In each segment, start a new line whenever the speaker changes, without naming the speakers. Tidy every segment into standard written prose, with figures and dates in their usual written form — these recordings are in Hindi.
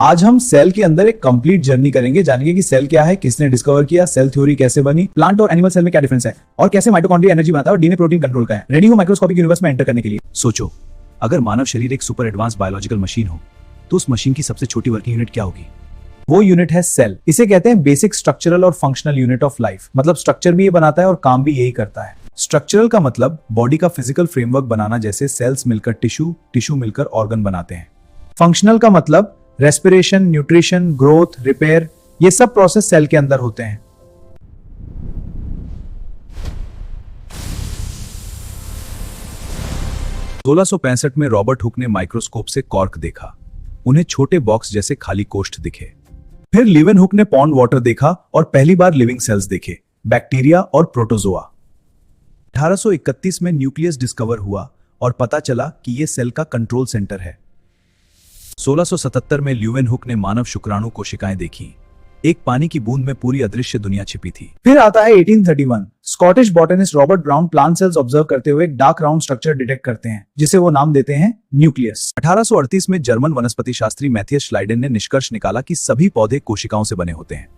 आज हम सेल के अंदर एक कंप्लीट जर्नी करेंगे, जानेंगे कि सेल क्या है, किसने डिस्कवर किया, सेल थ्योरी कैसे बनी, प्लांट और एनिमल सेल में क्या डिफरेंस है और कैसे माइटोकॉन्ड्रिया एनर्जी बनाता है और डीएनए प्रोटीन कंट्रोल का है। रेडी हो माइक्रोस्कोपिक यूनिवर्स में एंटर करने के लिए। सोचो, अगर मानव शरीर एक सुपर एडवांस बायोलॉजिकल मशीन हो तो उस मशीन की सबसे छोटी वर्किंग यूनिट क्या होगी? वो यूनिट है सेल। इसे कहते हैं बेसिक स्ट्रक्चरल और फंक्शनल यूनिट ऑफ लाइफ। मतलब स्ट्रक्चर भी ये बनाता है और काम भी यही करता है। स्ट्रक्चरल का मतलब बॉडी का फिजिकल फ्रेमवर्क बनाना, जैसे सेल्स मिलकर टिश्यू, टिश्यू मिलकर ऑर्गन बनाते हैं। फंक्शनल का मतलब रेस्पिरेशन, न्यूट्रिशन, ग्रोथ, रिपेयर, ये सब प्रोसेस सेल के अंदर होते हैं। सोलह 1965 में रॉबर्ट हुक ने माइक्रोस्कोप से कॉर्क देखा। उन्हें छोटे बॉक्स जैसे खाली कोष्ठ दिखे। फिर लीवेनहुक ने पॉन्ड वाटर देखा और पहली बार लिविंग सेल्स देखे, बैक्टीरिया और प्रोटोजोआ। 1831 में न्यूक्लियस डिस्कवर हुआ और पता चला कि यह सेल का कंट्रोल सेंटर है। 1677 में ल्यूवेनहुक ने मानव शुक्राणु कोशिकाएं देखी। एक पानी की बूंद में पूरी अदृश्य दुनिया छिपी थी। फिर आता है 1831। Scottish botanist Robert brown plant cells observe करते हुए एक डार्क राउंड स्ट्रक्चर डिटेक्ट करते हैं, जिसे वो नाम देते हैं न्यूक्लियस। 1838 में जर्मन वनस्पति शास्त्री मैथियस श्लाइडेन ने निष्कर्ष निकाला कि सभी पौधे कोशिकाओं से बने होते हैं।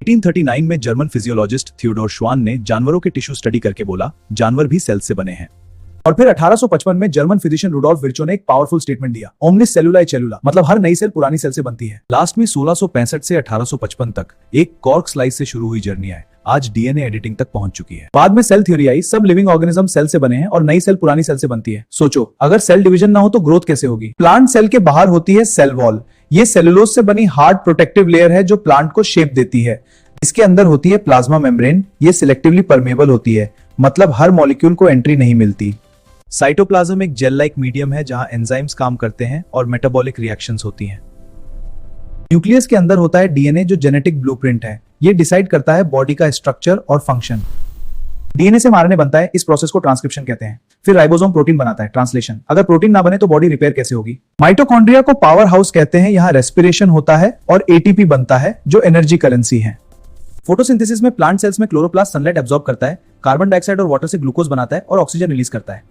1839 में जर्मन फिजियोलॉजिस्ट थियोडोर श्वान ने जानवरों के टिश्यू स्टडी करके बोला, जानवर भी सेल से बने हैं। और फिर 1855 में जर्मन फिजिशियन रुडोल्फ विर्चो ने एक पावरफुल स्टेटमेंट दिया, ओमनिस सेलुला चेलुला, मतलब हर नई सेल पुरानी सेल से बनती है। लास्ट में 1665 से 1855 तक एक कॉर्क स्लाइस से शुरू हुई जर्नी है, आज डीएनए एडिटिंग तक पहुंच चुकी है। बाद में सेल थ्योरी आई, सब लिविंग ऑर्गेनिज्म सेल से बने हैं और नई सेल पुरानी सेल से बनती है। सोचो, अगर सेल डिवीजन ना हो तो ग्रोथ कैसे होगी? प्लांट सेल के बाहर होती है सेल वॉल। ये सेलुलोज से बनी हार्ड प्रोटेक्टिव लेयर है जो प्लांट को शेप देती है। इसके अंदर होती है प्लाज्मा मेम्ब्रेन। ये सिलेक्टिवली परमेबल होती है, मतलब हर मॉलिक्यूल को एंट्री नहीं मिलती। साइटोप्लाज्म एक जेल लाइक मीडियम है जहां एंजाइम्स काम करते हैं और मेटाबॉलिक रिएक्शंस होती हैं। न्यूक्लियस के अंदर होता है डीएनए जो जेनेटिक ब्लूप्रिंट है। ये डिसाइड करता है बॉडी का स्ट्रक्चर और फंक्शन। डीएनए से आरएनए बनता है, इस प्रोसेस को ट्रांसक्रिप्शन कहते हैं। फिर राइबोसोम प्रोटीन बनाता है, ट्रांसलेशन। अगर प्रोटीन ना बने तो बॉडी रिपेयर कैसे होगी? माइटोकॉन्ड्रिया को पावर हाउस कहते हैं। यहाँ रेस्पिरेशन होता है और एटीपी बनता है जो एनर्जी करेंसी है। फोटोसिंथेसिस में प्लांट सेल्स में क्लोरोप्लास्ट सनलाइट एब्जॉर्ब करता है, कार्बन डाइऑक्साइड और वाटर से ग्लूकोज बनाता है और ऑक्सीजन रिलीज करता है।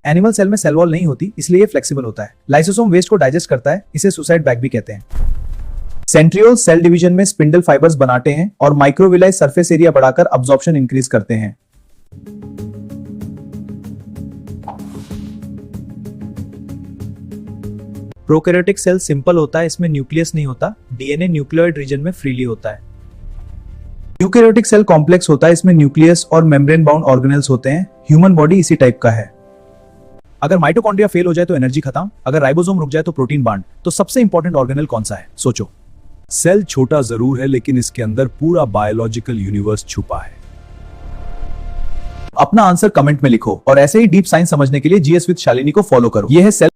एनिमल सेल में सेल वॉल नहीं होती, इसलिए ये फ्लेक्सिबल होता है। लाइसोसोम वेस्ट को डाइजेस्ट करता है, इसे सुसाइड बैग भी कहते हैं। सेंट्रियोल्स सेल डिवीजन में स्पिंडल फाइबर्स बनाते हैं और माइक्रोविलाई सरफेस एरिया बढ़ाकर अब्जॉर्प्शन इंक्रीज करते हैं। प्रोकैरियोटिक सेल सिंपल होता है, इसमें न्यूक्लियस नहीं होता। डीएनए न्यूक्लियोइड रीजन में फ्रीली होता है। यूकैरियोटिक सेल कॉम्प्लेक्स होता है, इसमें न्यूक्लियस और मेम्ब्रेन बाउंड ऑर्गेनेल्स होते हैं। ह्यूमन बॉडी इसी टाइप का है। अगर माइटोकॉन्ड्रिया फेल हो जाए तो एनर्जी खत्म, अगर राइबोसोम रुक जाए तो प्रोटीन बांड। तो सबसे इंपॉर्टेंट ऑर्गेनेल कौन सा है? सोचो। सेल छोटा जरूर है, लेकिन इसके अंदर पूरा बायोलॉजिकल यूनिवर्स छुपा है। अपना आंसर कमेंट में लिखो और ऐसे ही डीप साइंस समझने के लिए जीएस विद शालिनी को फॉलो करो। यह है सेल